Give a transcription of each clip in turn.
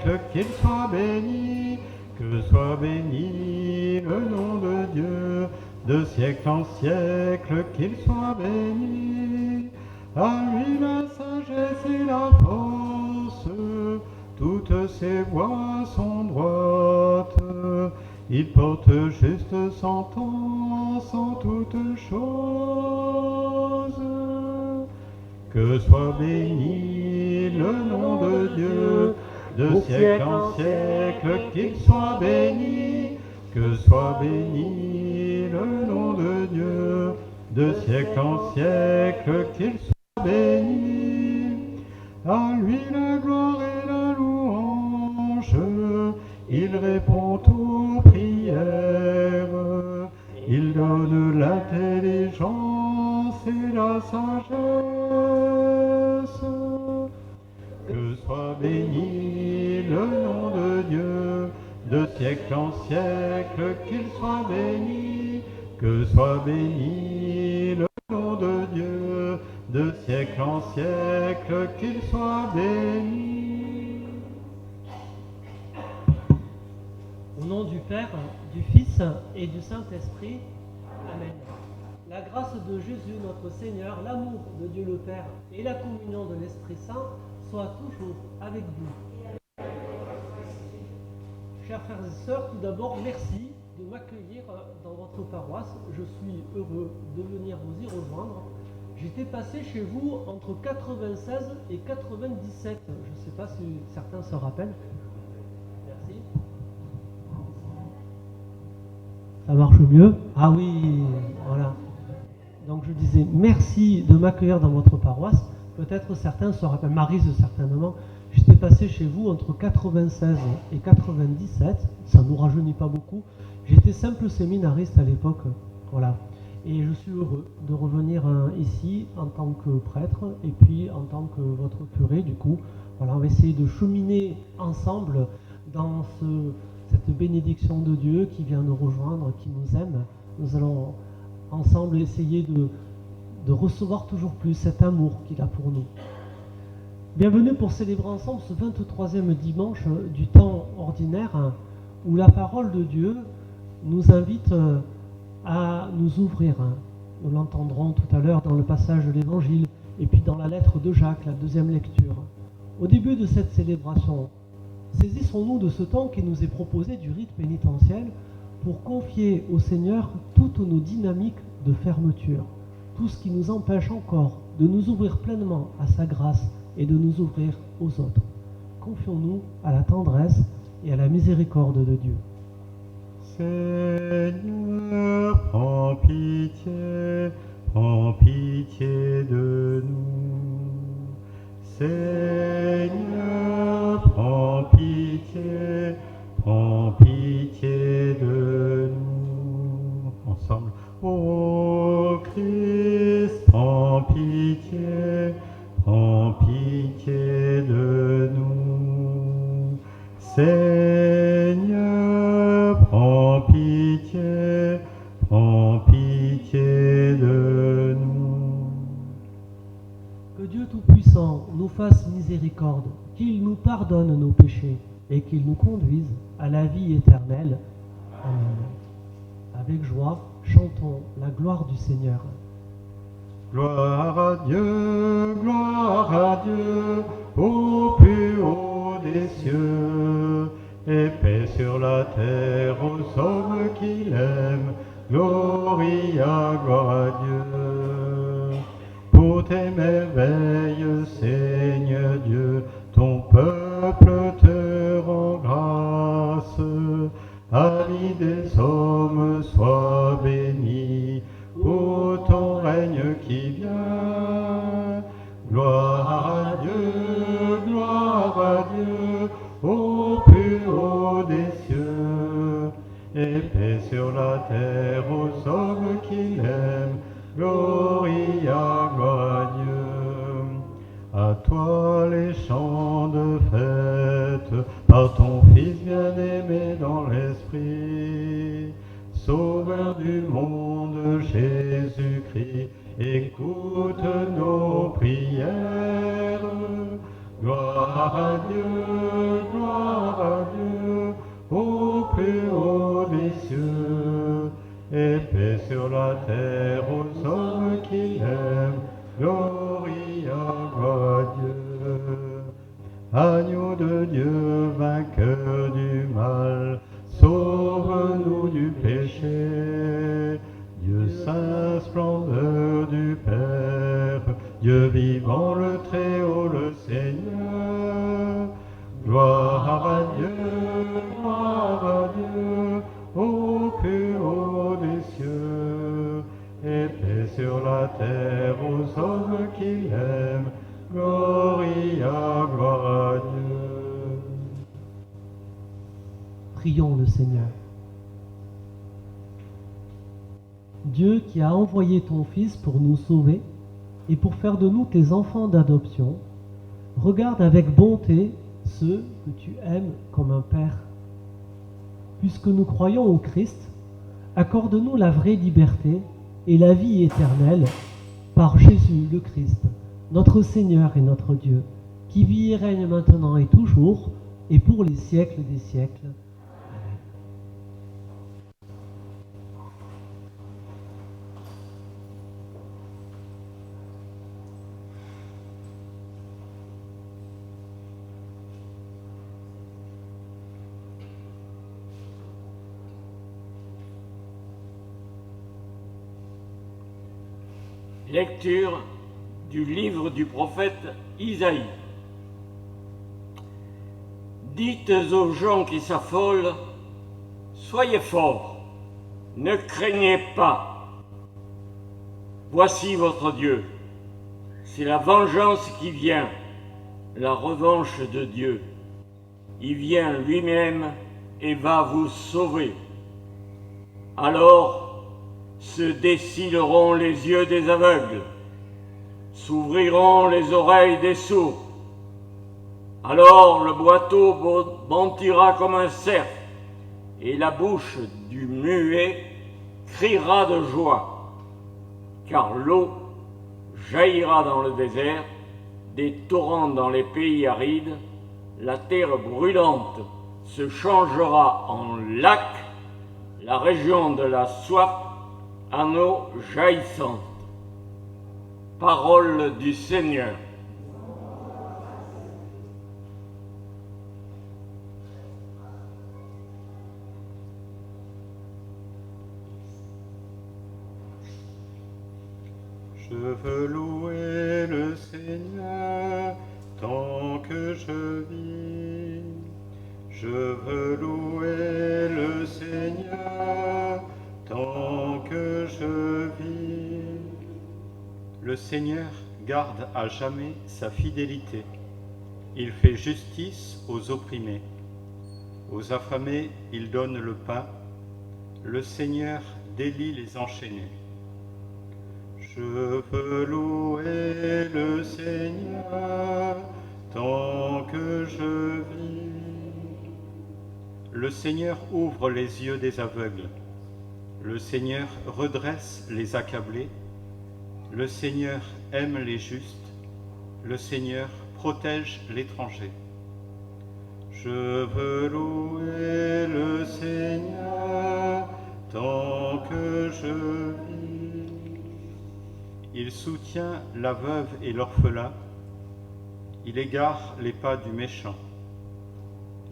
siècles qu'il soit béni, que soit béni le nom de Dieu, de siècle en siècle qu'il soit béni. À lui la sagesse et la force, toutes ses voies sont droites. Il porte juste sentence en toutes choses. Que soit béni le nom de Dieu, de siècle en siècle qu'il soit béni. Que soit béni le nom de Dieu, de siècle en siècle qu'il soit béni. À lui la gloire et la louange, il répond aux prières, il donne l'intelligence et la sagesse. Que soit béni le nom de Dieu, de siècle en siècle qu'il soit béni. Que soit béni le nom de Dieu, de siècle en siècle qu'il soit béni. Au nom du Père, du Fils et du Saint-Esprit. Amen. La grâce de Jésus notre Seigneur, l'amour de Dieu le Père et la communion de l'Esprit Saint soient toujours avec vous. Chers frères et sœurs, tout d'abord, merci de m'accueillir dans votre paroisse. Je suis heureux de venir vous y rejoindre. J'étais passé chez vous entre 96 et 97. Je ne sais pas si certains se rappellent. Merci. Ça marche mieux? Ah oui, voilà. Donc je disais merci de m'accueillir dans votre paroisse. Peut-être certains se rappellent, Maryse certainement. J'étais passé chez vous entre 96 et 97. Ça ne nous rajeunit pas beaucoup. J'étais simple séminariste à l'époque. Voilà. Et je suis heureux de revenir ici en tant que prêtre et puis en tant que votre curé. Du coup, voilà, on va essayer de cheminer ensemble dans cette bénédiction de Dieu qui vient nous rejoindre, qui nous aime. Nous allons ensemble essayer de recevoir toujours plus cet amour qu'il a pour nous. Bienvenue pour célébrer ensemble ce 23e dimanche du temps ordinaire où la parole de Dieu nous invite à nous ouvrir. Nous l'entendrons tout à l'heure dans le passage de l'Évangile et puis dans la lettre de Jacques, la deuxième lecture. Au début de cette célébration, saisissons-nous de ce temps qui nous est proposé du rite pénitentiel pour confier au Seigneur toutes nos dynamiques de fermeture, tout ce qui nous empêche encore de nous ouvrir pleinement à sa grâce et de nous ouvrir aux autres. Confions-nous à la tendresse et à la miséricorde de Dieu. Seigneur, prends pitié de nous. Seigneur, prends pitié de nous. Ensemble. Ô Christ, prends pitié de nous. Seigneur, prends pitié de nous. Que Dieu Tout-Puissant nous fasse miséricorde, qu'il nous pardonne nos péchés et qu'il nous conduise à la vie éternelle. Amen. Avec joie, chantons la gloire du Seigneur. Gloire à Dieu, au plus haut des cieux, et paix sur la terre aux hommes qu'il aime. Gloria, gloire à Dieu. Pour tes merveilles, Seigneur Dieu, ton peuple te rend grâce. Ami des hommes, sois béni pour ton règne qui vient. Gloire à Dieu, au plus haut des cieux, et paix sur la terre aux hommes qu'il aime. Gloria, gloire à Dieu. À toi les chants de fête, par ton Fils bien-aimé dans l'Esprit. Sauveur du monde, Jésus-Christ, écoute nos prières. Gloire à Dieu, agneau de Dieu, vainqueur du mal, sauve-nous du péché. Dieu saint, splendeur du Père, Dieu vivant, le Très-Haut, le Seigneur. Gloire à Dieu, au plus haut des cieux, et paix sur la terre aux hommes qui l'aiment. Gloria, gloire à Dieu. Prions le Seigneur. Dieu qui a envoyé ton Fils pour nous sauver et pour faire de nous tes enfants d'adoption, regarde avec bonté ceux que tu aimes comme un Père. Puisque nous croyons au Christ, accorde-nous la vraie liberté et la vie éternelle par Jésus le Christ, notre Seigneur et notre Dieu, qui vit et règne maintenant et toujours, et pour les siècles des siècles. Lecture du livre du prophète Isaïe. Dites aux gens qui s'affolent, soyez forts, ne craignez pas. Voici votre Dieu, c'est la vengeance qui vient, la revanche de Dieu. Il vient lui-même et va vous sauver. Alors, se décileront les yeux des aveugles, s'ouvriront les oreilles des sourds. Alors le boiteau bontira comme un cerf, et la bouche du muet criera de joie, car l'eau jaillira dans le désert, des torrents dans les pays arides, la terre brûlante se changera en lac, la région de la soif en eau jaillissante. Parole du Seigneur. Je veux louer le Seigneur tant que je vis. Je veux louer le Seigneur tant que je vis. Le Seigneur garde à jamais sa fidélité. Il fait justice aux opprimés. Aux affamés, il donne le pain. Le Seigneur délie les enchaînés. Je veux louer le Seigneur tant que je vis. Le Seigneur ouvre les yeux des aveugles. Le Seigneur redresse les accablés. Le Seigneur aime les justes. Le Seigneur protège l'étranger. Je veux louer le Seigneur tant que je vis. Il soutient la veuve et l'orphelin. Il égare les pas du méchant.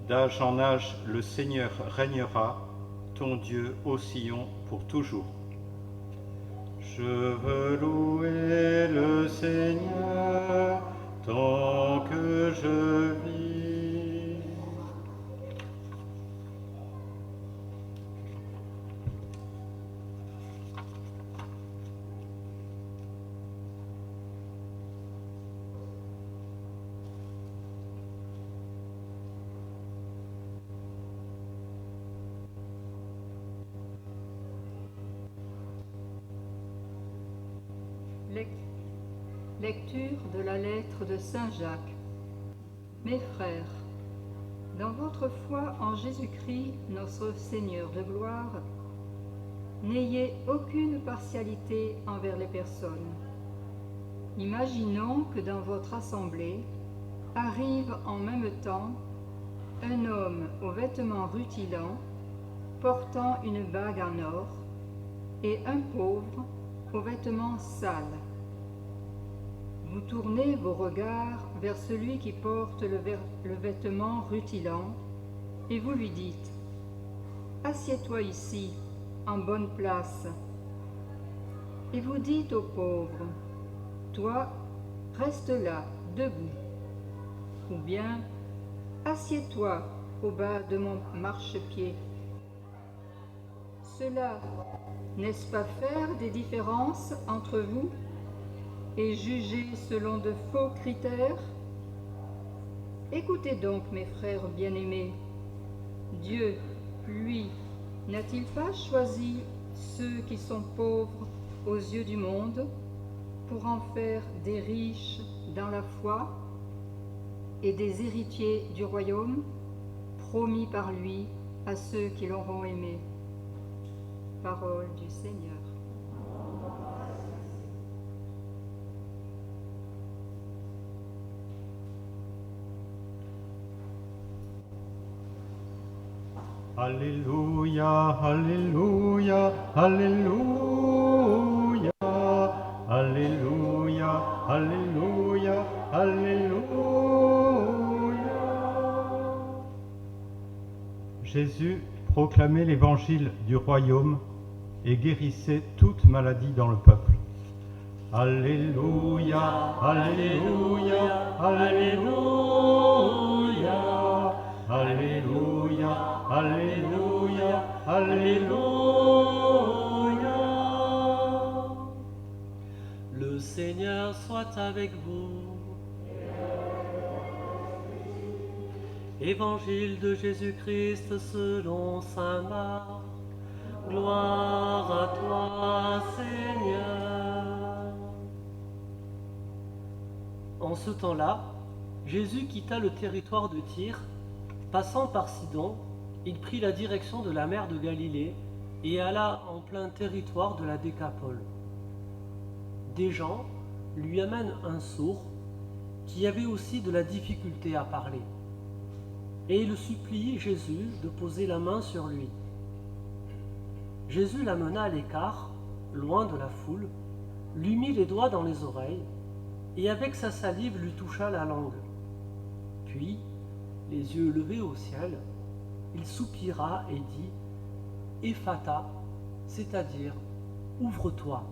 D'âge en âge, le Seigneur régnera, ton Dieu ô Sion pour toujours. Je veux louer le Seigneur tant que je vis. Lecture de la lettre de Saint Jacques. Mes frères, dans votre foi en Jésus-Christ, notre Seigneur de gloire, n'ayez aucune partialité envers les personnes. Imaginons que dans votre assemblée arrive en même temps un homme aux vêtements rutilants, portant une bague en or, et un pauvre aux vêtements sales. vous tournez vos regards vers celui qui porte le vêtement rutilant, et vous lui dites « Assieds-toi ici, en bonne place ». Et vous dites au pauvre « Toi, reste là, debout ». Ou bien « Assieds-toi au bas de mon marchepied ». Cela, n'est-ce pas faire des différences entre vous et juger selon de faux critères? Écoutez donc, mes frères bien-aimés, Dieu, lui, n'a-t-il pas choisi ceux qui sont pauvres aux yeux du monde pour en faire des riches dans la foi et des héritiers du royaume promis par lui à ceux qui l'auront aimé? Parole du Seigneur. Alléluia, Alléluia, Alléluia, Alléluia, Alléluia, Alléluia. Jésus proclamait l'évangile du royaume et guérissait toute maladie dans le peuple. Alléluia, Alléluia, Alléluia, Alléluia, Alléluia, Alléluia. Le Seigneur soit avec vous. Évangile de Jésus-Christ selon saint Marc. Gloire à toi, Seigneur. En ce temps-là, Jésus quitta le territoire de Tyr. Passant par Sidon, il prit la direction de la mer de Galilée et alla en plein territoire de la Décapole. Des gens lui amènent un sourd qui avait aussi de la difficulté à parler. Et il supplie Jésus de poser la main sur lui. Jésus l'amena à l'écart, loin de la foule, lui mit les doigts dans les oreilles, et avec sa salive lui toucha la langue. Puis, les yeux levés au ciel, il soupira et dit « Ephata », c'est-à-dire « Ouvre-toi ».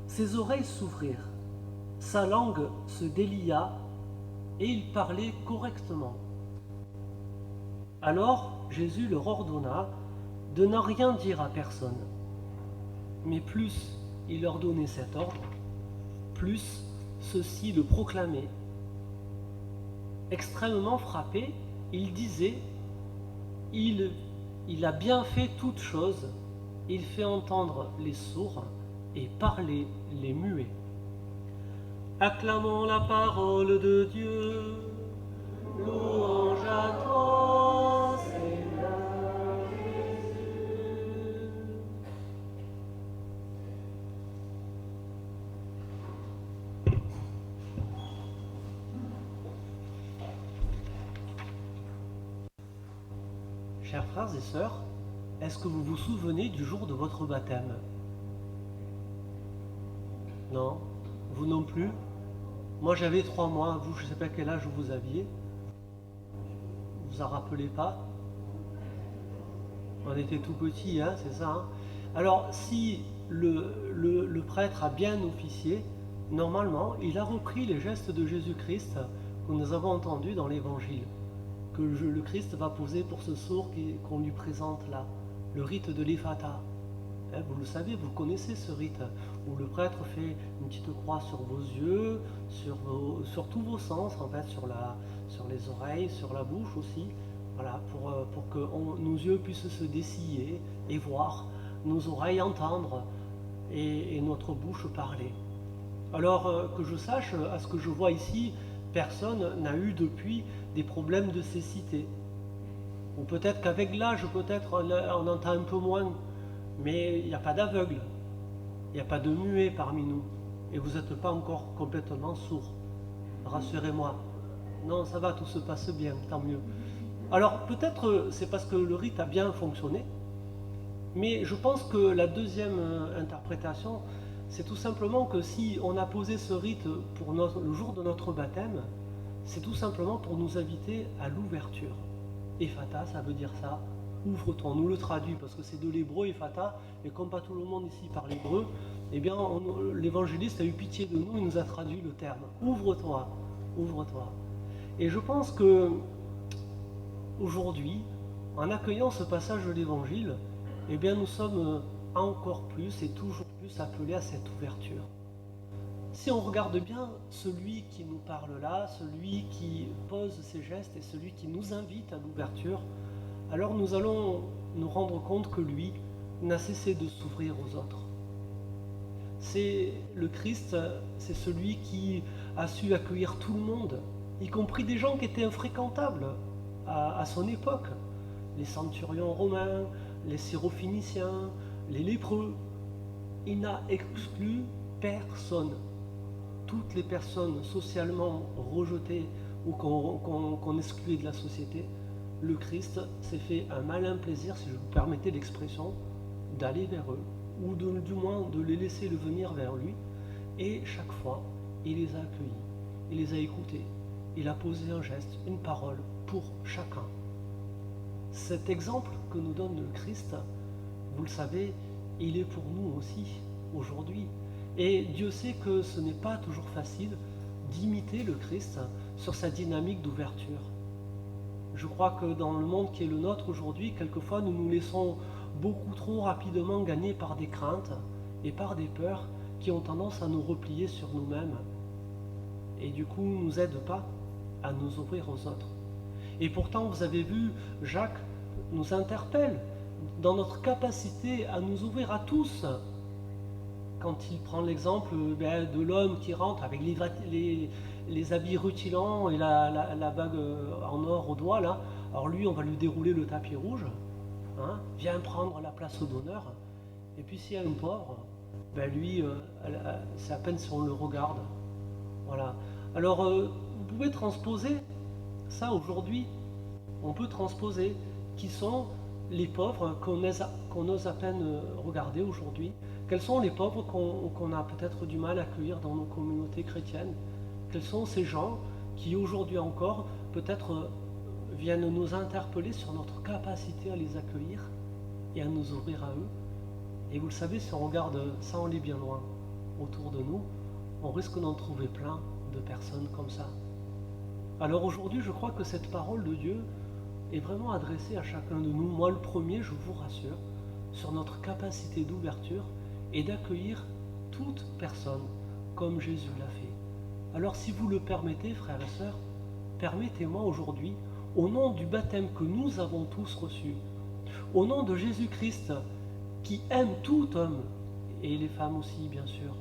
Ses oreilles s'ouvrirent, sa langue se délia, et il parlait correctement. Alors Jésus leur ordonna de ne rien dire à personne. Mais plus il leur donnait cet ordre, plus ceux-ci le proclamaient. Extrêmement frappé, il disait « Il a bien fait toutes choses, il fait entendre les sourds et parler les muets. » Acclamons la parole de Dieu, louange à toi, Seigneur Jésus. Chers frères et sœurs, est-ce que vous vous souvenez du jour de votre baptême? Non? Vous non plus? Moi j'avais 3 mois, vous je ne sais pas quel âge vous aviez. Vous en rappelez pas? On était tout petits, hein, c'est ça, hein? Alors si le prêtre a bien officié, normalement il a repris les gestes de Jésus-Christ que nous avons entendus dans l'Évangile, que le Christ va poser pour ce sourd qu'on lui présente là, le rite de l'Ephata. Vous le savez, vous connaissez ce rite où le prêtre fait une petite croix sur vos yeux, sur tous vos sens, en fait, sur les oreilles, sur la bouche aussi, voilà, pour que nos yeux puissent se dessiller et voir, nos oreilles entendre et notre bouche parler. Alors que je sache, à ce que je vois ici, personne n'a eu depuis des problèmes de cécité. Ou peut-être qu'avec l'âge, on entend un peu moins. Mais il n'y a pas d'aveugle, il n'y a pas de muet parmi nous, et vous n'êtes pas encore complètement sourd. Rassurez-moi. Non, ça va, tout se passe bien, tant mieux. Alors peut-être c'est parce que le rite a bien fonctionné, mais je pense que la deuxième interprétation, c'est tout simplement que si on a posé ce rite pour le jour de notre baptême, c'est tout simplement pour nous inviter à l'ouverture. Ephata, ça veut dire ça, ouvre-toi. On nous le traduit parce que c'est de l'hébreu Ephata, et comme pas tout le monde ici parle hébreu, eh bien l'évangéliste a eu pitié de nous, il nous a traduit le terme. Ouvre-toi, ouvre-toi. Et je pense que aujourd'hui, en accueillant ce passage de l'évangile, eh bien nous sommes encore plus et toujours plus appelés à cette ouverture. Si on regarde bien celui qui nous parle là, celui qui pose ses gestes et celui qui nous invite à l'ouverture, alors nous allons nous rendre compte que lui n'a cessé de s'ouvrir aux autres. C'est le Christ, c'est celui qui a su accueillir tout le monde, y compris des gens qui étaient infréquentables à son époque. Les centurions romains, les syrophéniciens, les lépreux. Il n'a exclu personne. Toutes les personnes socialement rejetées ou qu'on excluait de la société, le Christ s'est fait un malin plaisir, si je vous permettez l'expression, d'aller vers eux, ou du moins de les laisser venir vers lui. Et chaque fois, il les a accueillis, il les a écoutés, il a posé un geste, une parole pour chacun. Cet exemple que nous donne le Christ, vous le savez, il est pour nous aussi aujourd'hui. Et Dieu sait que ce n'est pas toujours facile d'imiter le Christ sur sa dynamique d'ouverture. Je crois que dans le monde qui est le nôtre aujourd'hui, quelquefois nous nous laissons beaucoup trop rapidement gagner par des craintes et par des peurs qui ont tendance à nous replier sur nous-mêmes et du coup ne nous aident pas à nous ouvrir aux autres. Et pourtant, vous avez vu, Jacques nous interpelle dans notre capacité à nous ouvrir à tous. Quand il prend l'exemple de l'homme qui rentre avec les habits rutilants et la bague en or au doigt, là, alors lui, on va lui dérouler le tapis rouge, hein, viens prendre la place d'honneur. Et puis s'il y a un pauvre, lui, c'est à peine si on le regarde. Voilà. Alors, vous pouvez transposer ça aujourd'hui. On peut transposer qui sont les pauvres qu'on ose à peine regarder aujourd'hui. Quels sont les pauvres qu'on a peut-être du mal à accueillir dans nos communautés chrétiennes? Quels sont ces gens qui aujourd'hui encore peut-être viennent nous interpeller sur notre capacité à les accueillir et à nous ouvrir à eux? Et vous le savez, si on regarde ça, on est bien loin autour de nous, on risque d'en trouver plein de personnes comme ça. Alors aujourd'hui, je crois que cette parole de Dieu est vraiment adressée à chacun de nous. Moi, le premier, je vous rassure, sur notre capacité d'ouverture et d'accueillir toute personne comme Jésus l'a fait. Alors si vous le permettez, frères et sœurs, permettez-moi aujourd'hui, au nom du baptême que nous avons tous reçu, au nom de Jésus-Christ qui aime tout homme, et les femmes aussi bien sûr,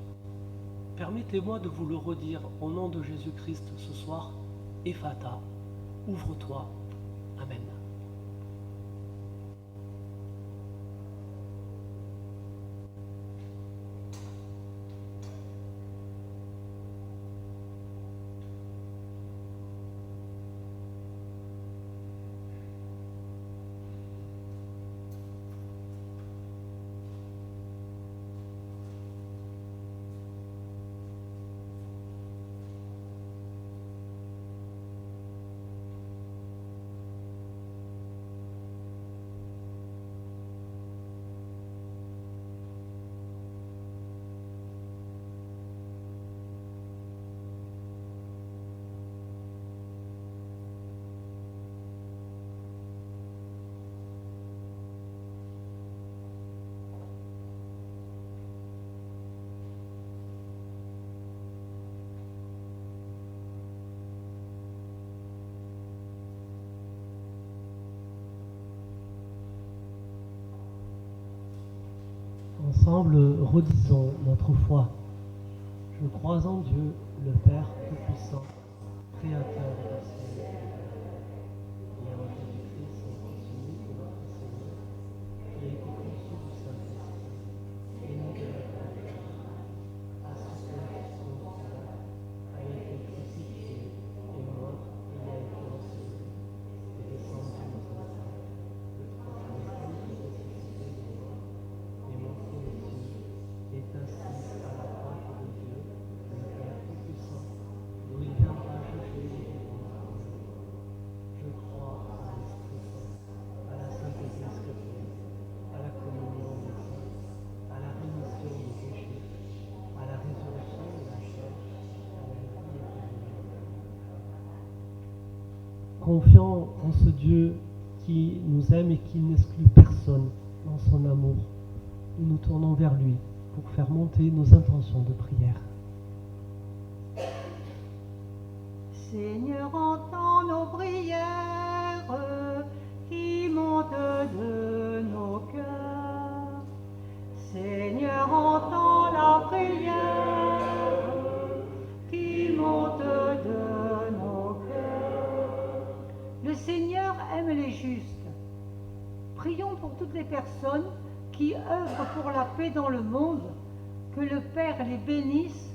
permettez-moi de vous le redire au nom de Jésus-Christ ce soir, Ephata, ouvre-toi. Amen. Ensemble, redisons notre foi. Je crois en Dieu, le Père Tout-Puissant, Créateur du ciel et de la terre, et en Jésus-Christ, son Fils unique, notre Seigneur, qui a été conçu du Saint-Esprit, et né de la Vierge Marie, a souffert sous son pouvoir, a été crucifié, et mort, et a été enseveli, et descendu aux enfers. Le troisième jour, il est ressuscité des morts, et monté aux cieux, est assis à la confiant en ce Dieu qui nous aime et qui n'exclut personne dans son amour, nous nous tournons vers lui pour faire monter nos intentions de prière. Seigneur, entends nos prières qui montent de nos cœurs. Seigneur, entends la prière qui monte de nos cœurs. Le Seigneur aime les justes. Prions pour toutes les personnes qui œuvrent pour la paix dans le monde, que le Père les bénisse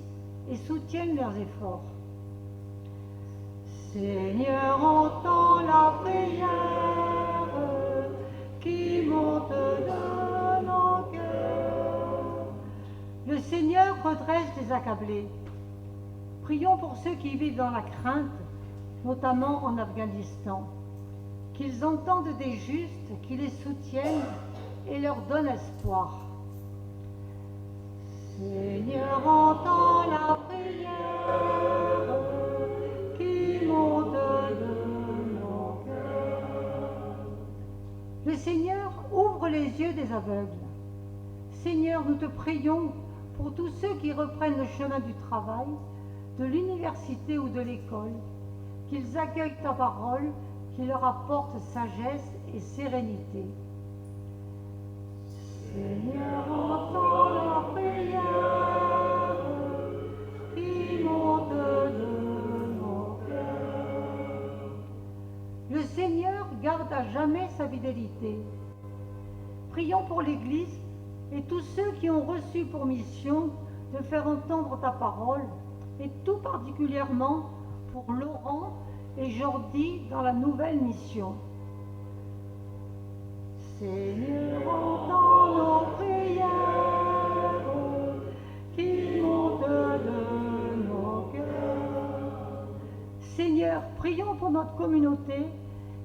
et soutienne leurs efforts. Seigneur, entends la prière qui monte de nos cœurs. Le Seigneur redresse les accablés. Prions pour ceux qui vivent dans la crainte, notamment en Afghanistan, qu'ils entendent des justes, qui les soutiennent et leur donnent espoir. Seigneur, entends la prière qui monte de nos cœurs. Le Seigneur ouvre les yeux des aveugles. Seigneur, nous te prions pour tous ceux qui reprennent le chemin du travail, de l'université ou de l'école, qu'ils accueillent ta parole, qui leur apporte sagesse et sérénité. Seigneur, entends la prière qui monte de nos cœurs. Le Seigneur garde à jamais sa fidélité. Prions pour l'Église et tous ceux qui ont reçu pour mission de faire entendre ta parole, et tout particulièrement pour Laurent et Jordi dans la nouvelle mission. Seigneur, entends nos prières qui montent de nos cœurs. Seigneur, prions pour notre communauté,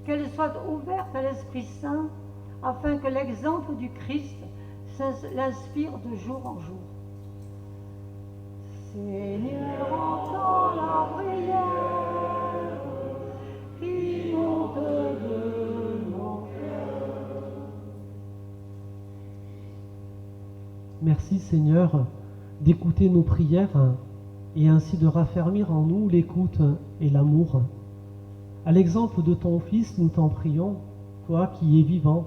qu'elle soit ouverte à l'Esprit Saint, afin que l'exemple du Christ l'inspire de jour en jour. Seigneur, entends la prière qui monte de nos cœurs. Merci Seigneur d'écouter nos prières et ainsi de raffermir en nous l'écoute et l'amour. À l'exemple de ton Fils, nous t'en prions, toi qui es vivant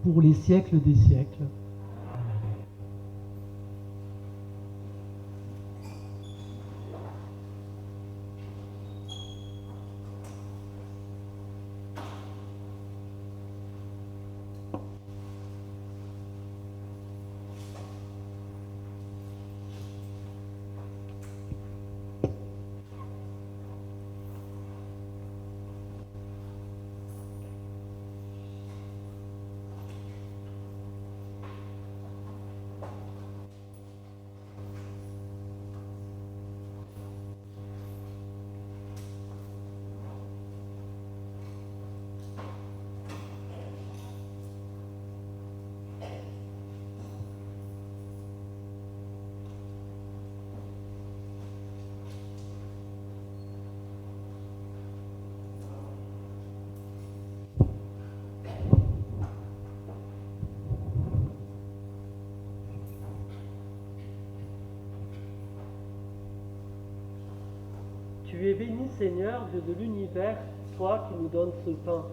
pour les siècles des siècles. Tu es béni, Seigneur, Dieu de l'univers, toi qui nous donnes ce pain,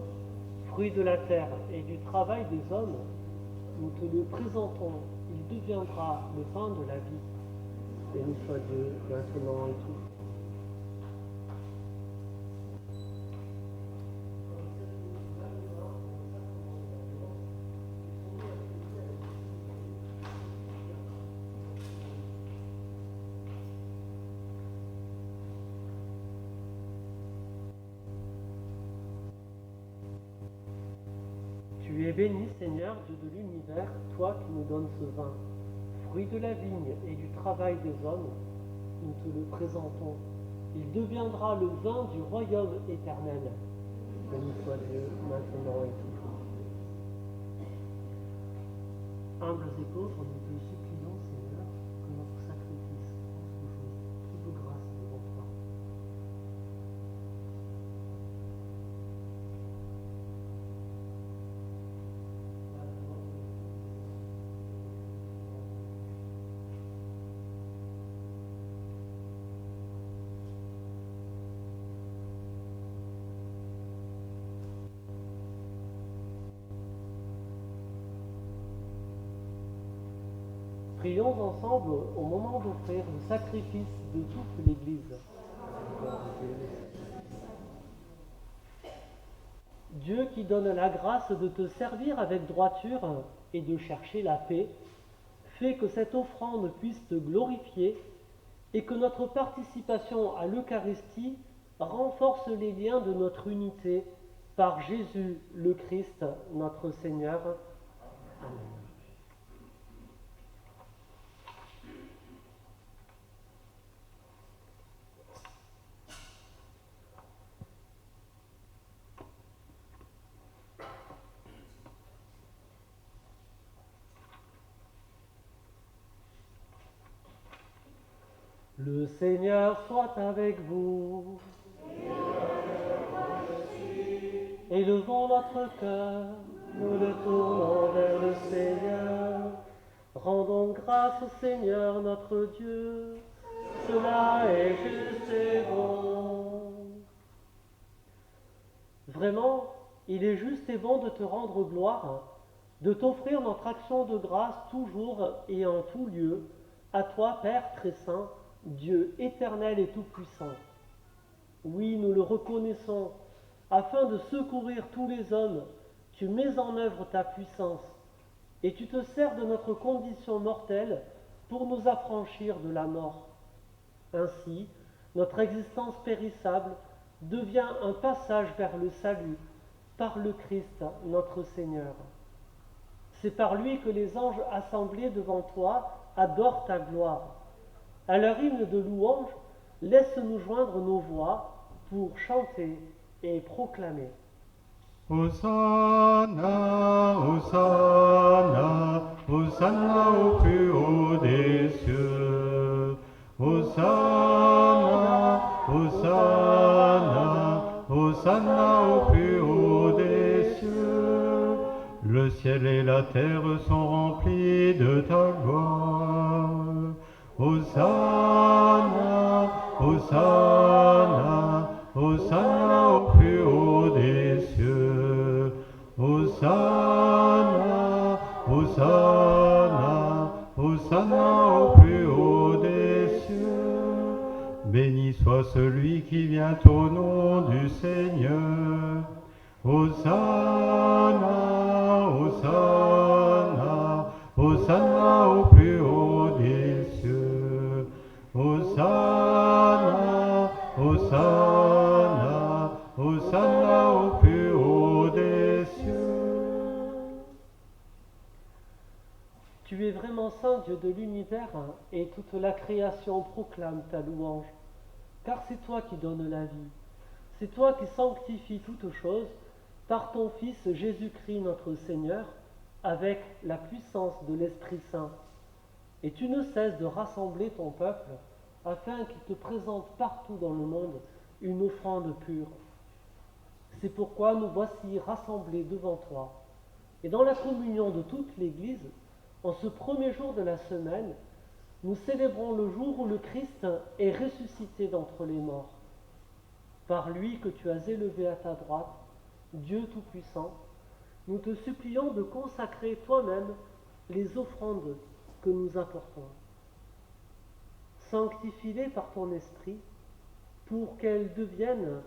fruit de la terre et du travail des hommes. Nous te le présentons, il deviendra le pain de la vie. Béni soit Dieu, maintenant et tout. Tu es béni, Seigneur, Dieu de l'univers, toi qui nous donnes ce vin, fruit de la vigne et du travail des hommes, nous te le présentons. Il deviendra le vin du royaume éternel. Béni soit Dieu, maintenant et toujours. Humbles et pauvres, nous te supplions, Seigneur, que notre sacrifice trouve grâce devant toi. Prions ensemble au moment d'offrir le sacrifice de toute l'Église. Dieu qui donne la grâce de te servir avec droiture et de chercher la paix, fait que cette offrande puisse te glorifier et que notre participation à l'Eucharistie renforce les liens de notre unité par Jésus le Christ, notre Seigneur. Amen. Le Seigneur soit avec vous. Élevons notre cœur, nous le tournons vers le Seigneur. Rendons grâce au Seigneur notre Dieu. Cela est juste et bon. Vraiment, il est juste et bon de te rendre gloire, de t'offrir notre action de grâce toujours et en tout lieu, à toi, Père très saint, Dieu éternel et tout-puissant. Oui, nous le reconnaissons, afin de secourir tous les hommes, tu mets en œuvre ta puissance, et tu te sers de notre condition mortelle pour nous affranchir de la mort. Ainsi, notre existence périssable devient un passage vers le salut, par le Christ, notre Seigneur. C'est par lui que les anges assemblés devant toi adorent ta gloire. À leur hymne de louange, laisse-nous joindre nos voix pour chanter et proclamer. Hosanna, Hosanna, Hosanna au plus haut des cieux. Hosanna, Hosanna, Hosanna au plus haut des cieux. Le ciel et la terre sont remplis de ta gloire. Hosanna, Hosanna, Hosanna au plus haut des cieux. Hosanna, Hosanna, Hosanna au plus haut des cieux. Béni soit celui qui vient au nom du Seigneur. Hosanna, Hosanna, Hosanna au plus haut des cieux. Hosanna, Hosanna, Hosanna au plus haut des cieux. Tu es vraiment saint, Dieu de l'univers, et toute la création proclame ta louange. Car c'est toi qui donnes la vie. C'est toi qui sanctifies toutes choses par ton Fils Jésus-Christ notre Seigneur, avec la puissance de l'Esprit Saint. Et tu ne cesses de rassembler ton peuple afin qu'il te présente partout dans le monde une offrande pure. C'est pourquoi nous voici rassemblés devant toi. Et dans la communion de toute l'Église, en ce premier jour de la semaine, nous célébrons le jour où le Christ est ressuscité d'entre les morts. Par lui que tu as élevé à ta droite, Dieu Tout-Puissant, nous te supplions de consacrer toi-même les offrandes que nous apportons. Sanctifie-les par ton esprit pour qu'elles deviennent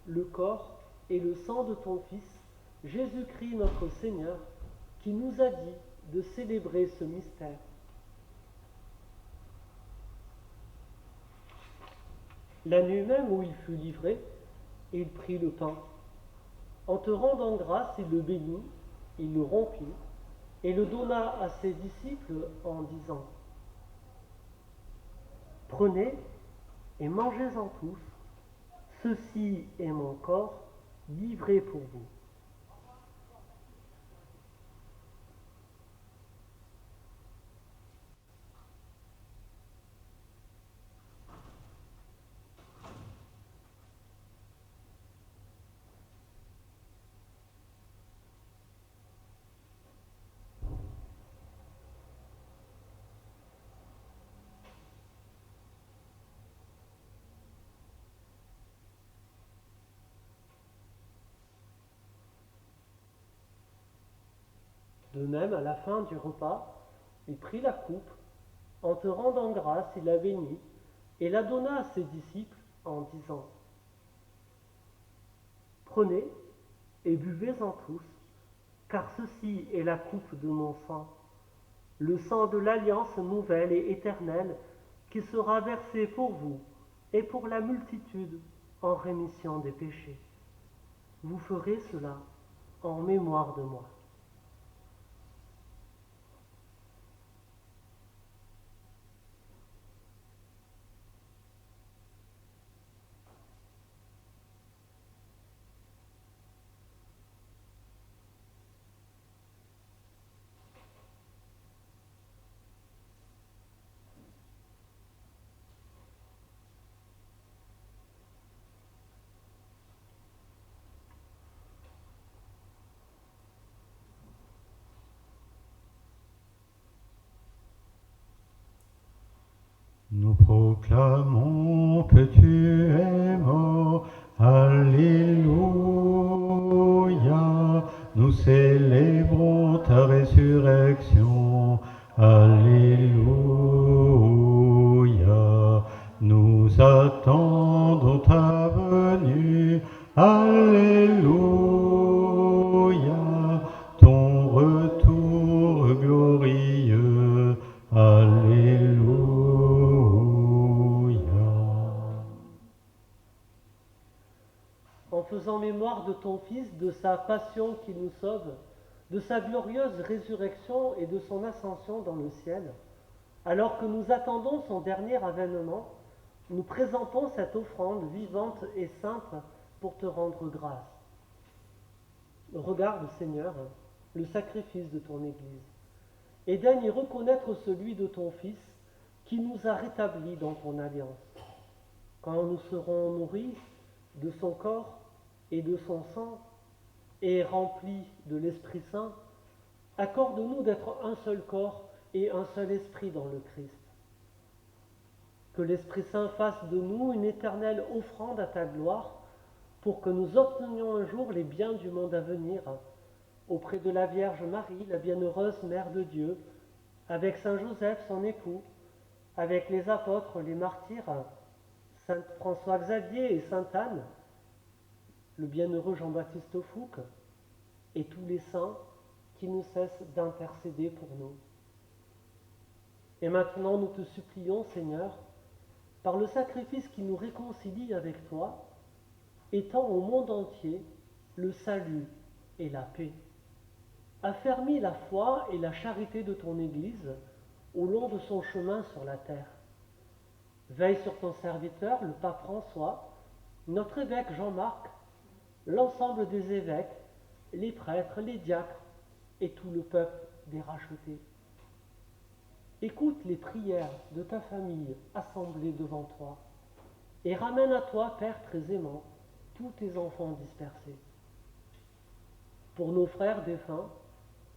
le corps et le sang de ton Fils, Jésus-Christ notre Seigneur, qui nous a dit de célébrer ce mystère. La nuit même où il fut livré, il prit le pain. En te rendant grâce, il le bénit, il le rompit et le donna à ses disciples en disant : « Prenez et mangez-en tous, ceci est mon corps livré pour vous. » De même, à la fin du repas, il prit la coupe En te rendant grâce, il la bénit et la donna à ses disciples en disant : Prenez et buvez-en tous, car ceci est la coupe de mon sang, le sang de l'alliance nouvelle et éternelle qui sera versé pour vous et pour la multitude en rémission des péchés. Vous ferez cela en mémoire de moi. Nous proclamons que tu es mort, Alléluia. Nous célébrons ta résurrection, Alléluia. Nous attendons ta venue, Alléluia. Ton retour glorieux, Alléluia. En faisant mémoire de ton Fils, de sa passion qui nous sauve, de sa glorieuse résurrection et de son ascension dans le ciel, alors que nous attendons son dernier avènement, nous présentons cette offrande vivante et sainte pour te rendre grâce. Regarde, Seigneur, le sacrifice de ton Église, et daigne y reconnaître celui de ton Fils qui nous a rétablis dans ton alliance. Quand nous serons nourris de son corps et de son sang, et remplis de l'Esprit Saint, accorde-nous d'être un seul corps et un seul esprit dans le Christ. Que l'Esprit Saint fasse de nous une éternelle offrande à ta gloire, pour que nous obtenions un jour les biens du monde à venir, auprès de la Vierge Marie, la bienheureuse Mère de Dieu, avec Saint Joseph, son époux, avec les apôtres, les martyrs, Saint François-Xavier et Sainte Anne, le bienheureux Jean-Baptiste Fouque, et tous les saints qui ne cessent d'intercéder pour nous. Et maintenant, nous te supplions, Seigneur, par le sacrifice qui nous réconcilie avec toi, étends au monde entier le salut et la paix. Affermis la foi et la charité de ton Église au long de son chemin sur la terre. Veille sur ton serviteur, le pape François, notre évêque Jean-Marc, l'ensemble des évêques, les prêtres, les diacres et tout le peuple des rachetés. Écoute les prières de ta famille assemblée devant toi et ramène à toi, Père très aimant, tous tes enfants dispersés. Pour nos frères défunts,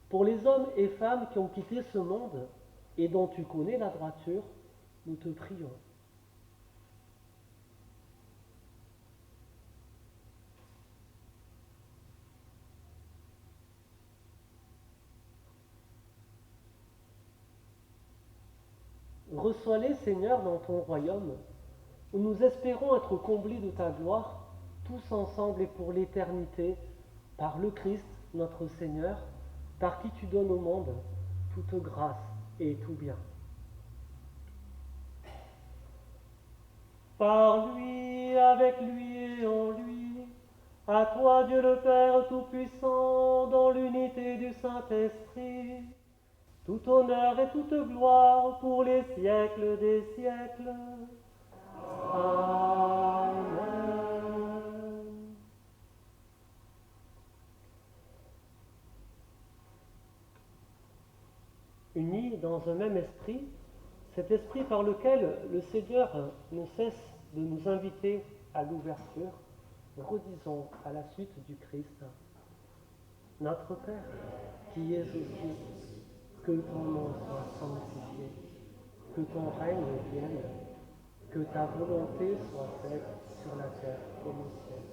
pour les hommes et femmes qui ont quitté ce monde et dont tu connais la droiture, nous te prions. Reçois-les, Seigneur, dans ton royaume, où nous espérons être comblés de ta gloire, tous ensemble et pour l'éternité, par le Christ, notre Seigneur, par qui tu donnes au monde toute grâce et tout bien. Par lui, avec lui et en lui, à toi Dieu le Père Tout-Puissant, dans l'unité du Saint-Esprit, tout honneur et toute gloire pour les siècles des siècles. Amen. Unis dans un même esprit, cet esprit par lequel le Seigneur ne cesse de nous inviter à l'ouverture, redisons à la suite du Christ: Notre Père, qui es aux cieux, que ton nom soit sanctifié, que ton règne vienne, que ta volonté soit faite sur la terre comme au ciel.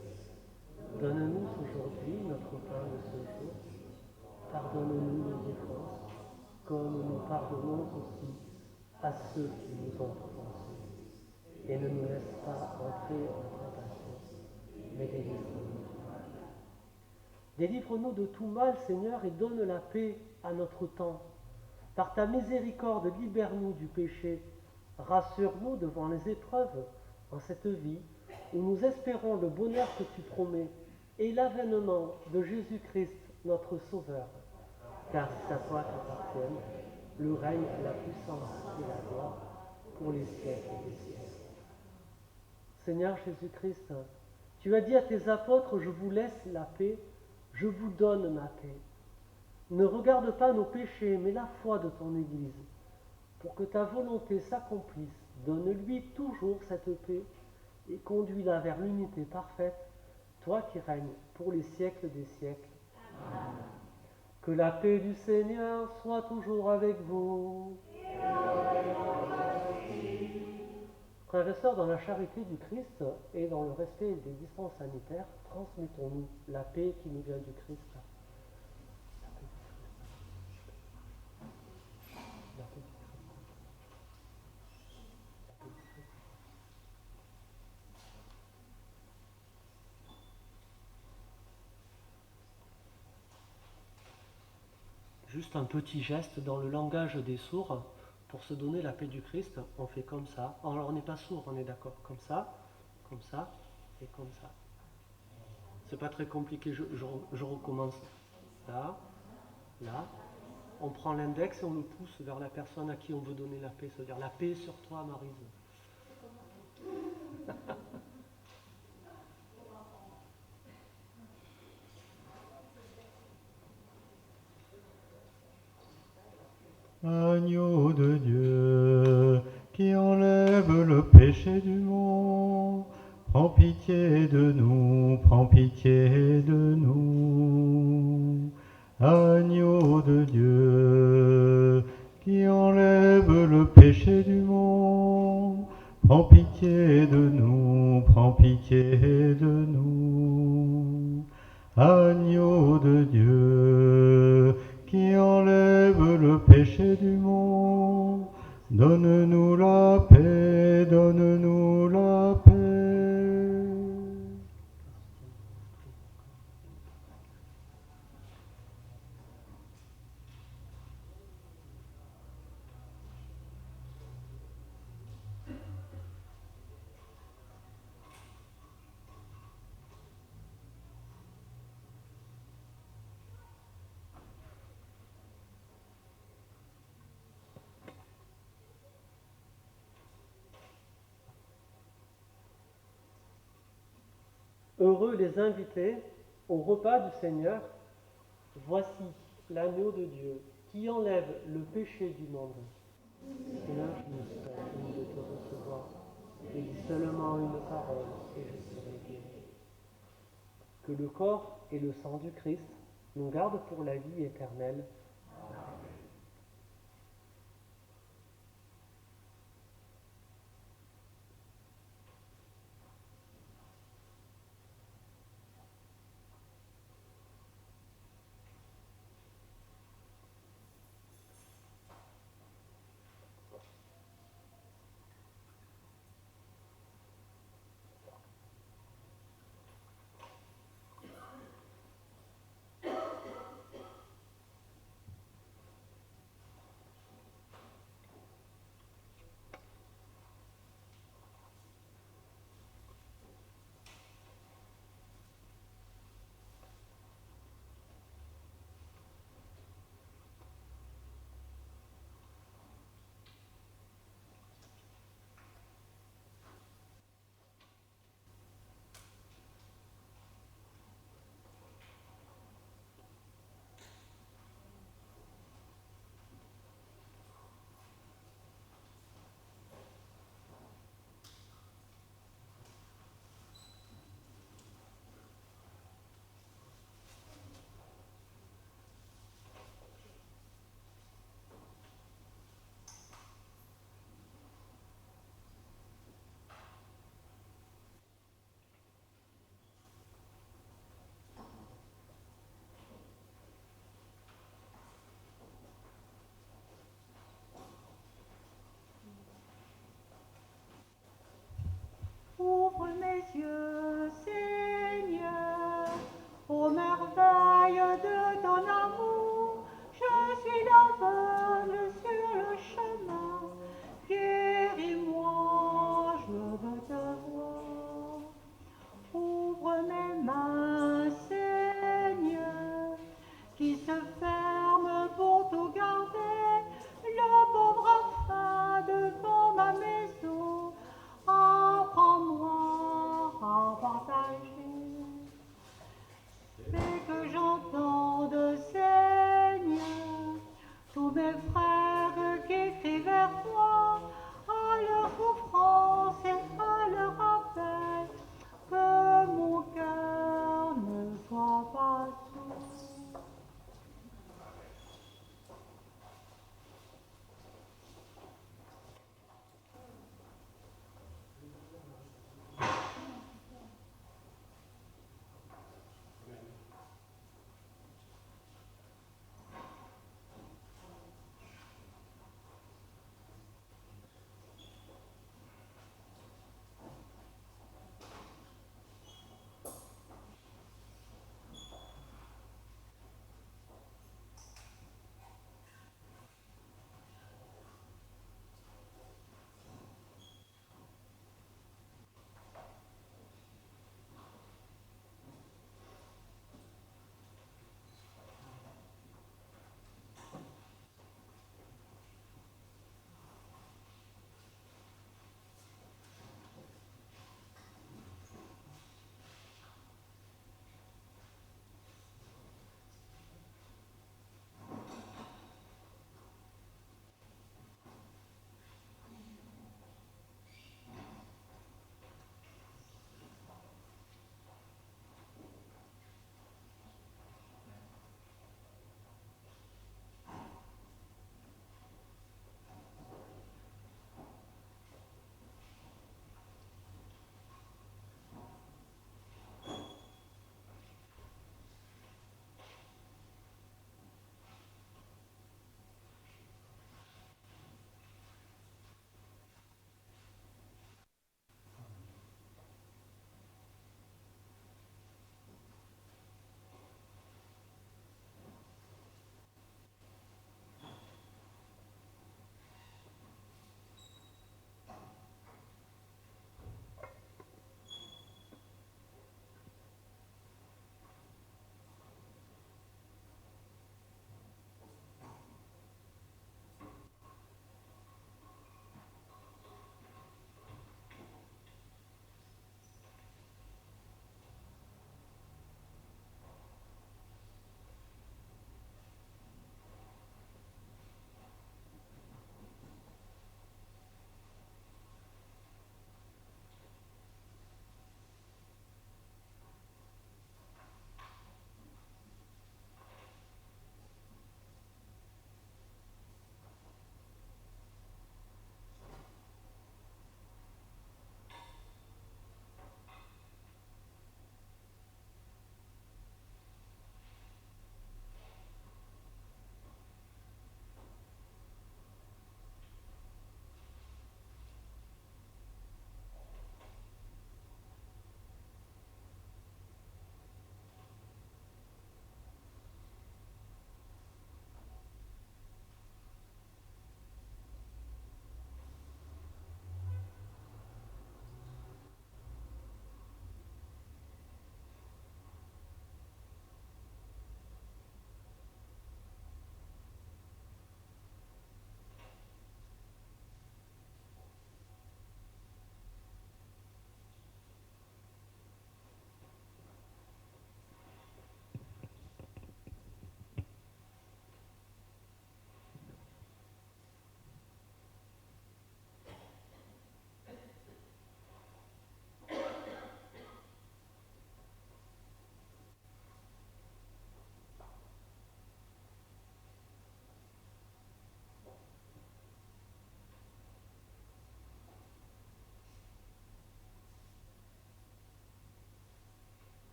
Donne-nous aujourd'hui notre pain de ce jour. Pardonne-nous nos offenses, comme nous pardonnons aussi à ceux qui nous ont offensés. Et ne nous laisse pas entrer en tentation, mais délivre-nous du mal. Délivre-nous de tout mal, Seigneur, et donne la paix à notre temps. Par ta miséricorde, libère-nous du péché. Rassure-nous devant les épreuves en cette vie où nous espérons le bonheur que tu promets et l'avènement de Jésus-Christ, notre Sauveur. Car c'est à toi qu'appartiennent le règne, la puissance et la gloire pour les siècles des siècles. Seigneur Jésus-Christ, tu as dit à tes apôtres, je vous laisse la paix, je vous donne ma paix. Ne regarde pas nos péchés, mais la foi de ton Église. Pour que ta volonté s'accomplisse, donne-lui toujours cette paix et conduis-la vers l'unité parfaite, toi qui règnes pour les siècles des siècles. Amen. Que la paix du Seigneur soit toujours avec vous. Frères et sœurs, dans la charité du Christ et dans le respect des distances sanitaires, transmettons-nous la paix qui nous vient du Christ. Juste un petit geste dans le langage des sourds pour se donner la paix du Christ. On fait comme ça. Alors on n'est pas sourd, on est d'accord. Comme ça et comme ça. C'est pas très compliqué. Je recommence. Là, là. On prend l'index et on le pousse vers la personne à qui on veut donner la paix. C'est-à-dire la paix sur toi, Maryse. Agneau de Dieu, qui enlève le péché du monde, prends pitié de nous, prends pitié de nous. Agneau de Dieu, qui enlève le péché du monde, prends pitié de nous, prends pitié de nous. Agneau de Dieu, qui enlève le péché du monde, donne-nous la paix, donne-nous la paix. Heureux les invités au repas du Seigneur. Voici l'agneau de Dieu qui enlève le péché du monde. Seigneur, je ne suis pas digne de te recevoir, et dis seulement une parole et je serai guéri. Que le corps et le sang du Christ nous gardent pour la vie éternelle.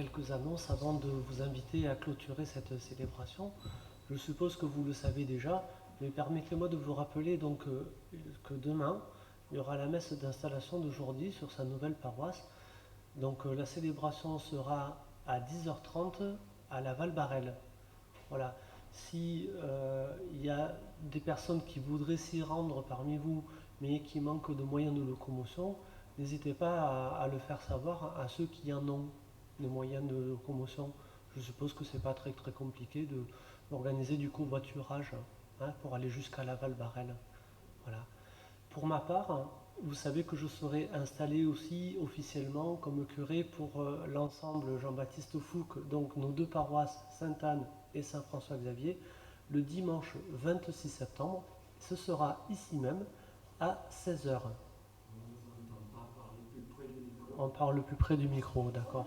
quelques annonces avant de vous inviter à clôturer cette célébration. Je suppose que vous le savez déjà, mais permettez-moi de vous rappeler donc que demain, il y aura la messe d'installation de Jourdi sur sa nouvelle paroisse. Donc la célébration sera à 10h30 à la Val-Barel. Voilà. Si il y a des personnes qui voudraient s'y rendre parmi vous, mais qui manquent de moyens de locomotion, n'hésitez pas à le faire savoir à ceux qui en ont des moyens de locomotion. Je suppose que c'est pas très très compliqué d'organiser du covoiturage pour aller jusqu'à la Val-Barel. Voilà. Pour ma part, vous savez que je serai installé aussi officiellement comme curé pour l'ensemble Jean-Baptiste Fouque, donc nos deux paroisses, Sainte-Anne et Saint-François-Xavier, le dimanche 26 septembre. Ce sera ici même à 16h. On parle plus près du micro, d'accord.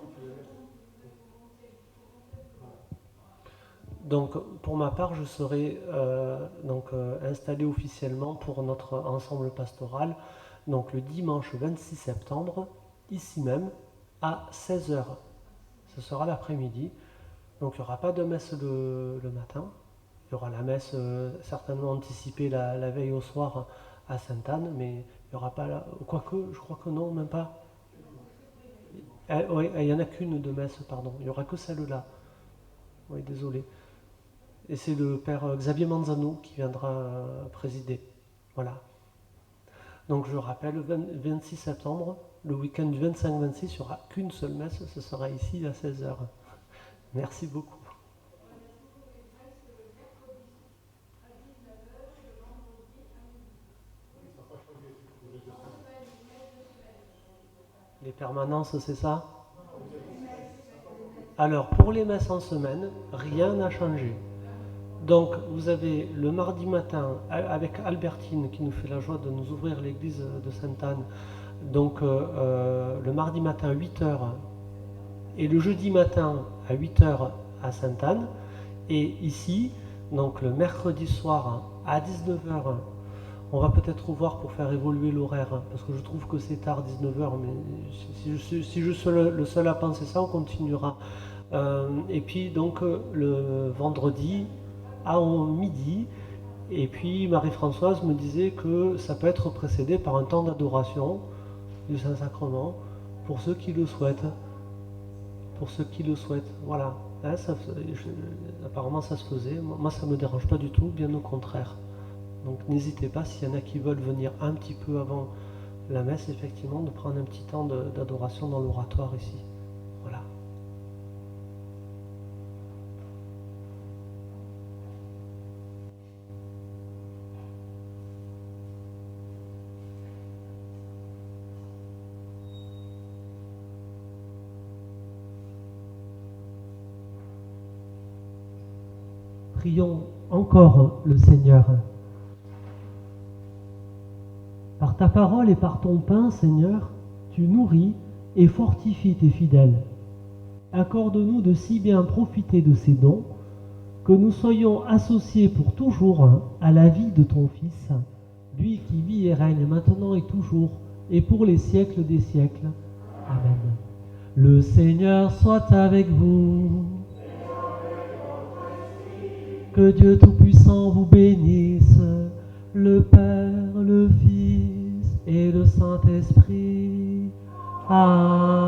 Donc pour ma part, je serai installé officiellement pour notre ensemble pastoral, donc le dimanche 26 septembre, ici même, à 16h. Ce sera l'après-midi. Donc il n'y aura pas de messe le matin. Il y aura la messe certainement anticipée la veille au soir à Sainte-Anne, mais il n'y aura pas quoique, je crois que non, même pas. Oui, il n'y en a qu'une de messe, pardon. Il n'y aura que celle-là. Oui, désolé. Et c'est le père Xavier Manzano qui viendra présider. Voilà. Donc je rappelle, le 26 septembre, le week-end du 25-26, il n'y aura qu'une seule messe, ce sera ici à 16h. Merci beaucoup. Les permanences, c'est ça? Alors, pour les messes en semaine, rien n'a changé. Donc, vous avez le mardi matin, avec Albertine, qui nous fait la joie de nous ouvrir l'église de Sainte-Anne, donc le mardi matin à 8h, et le jeudi matin à 8h à Sainte-Anne, et ici, donc le mercredi soir à 19h, on va peut-être revoir pour faire évoluer l'horaire, parce que je trouve que c'est tard, 19h, mais si je suis le seul à penser ça, on continuera. Et puis donc le vendredi à midi, et puis Marie-Françoise me disait que ça peut être précédé par un temps d'adoration du Saint-Sacrement, pour ceux qui le souhaitent. Pour ceux qui le souhaitent, voilà. Hein, apparemment ça se faisait, moi ça ne me dérange pas du tout, bien au contraire. Donc n'hésitez pas, s'il y en a qui veulent venir un petit peu avant la messe, effectivement, de prendre un petit temps d'adoration dans l'oratoire ici. Voilà. Prions encore le Seigneur. Par ta parole et par ton pain, Seigneur, tu nourris et fortifies tes fidèles. Accorde-nous de si bien profiter de ces dons que nous soyons associés pour toujours à la vie de ton Fils, lui qui vit et règne maintenant et toujours, et pour les siècles des siècles. Amen. Le Seigneur soit avec vous. Que Dieu Tout-Puissant vous bénisse, le Père, le Fils et le Saint-Esprit. Amen.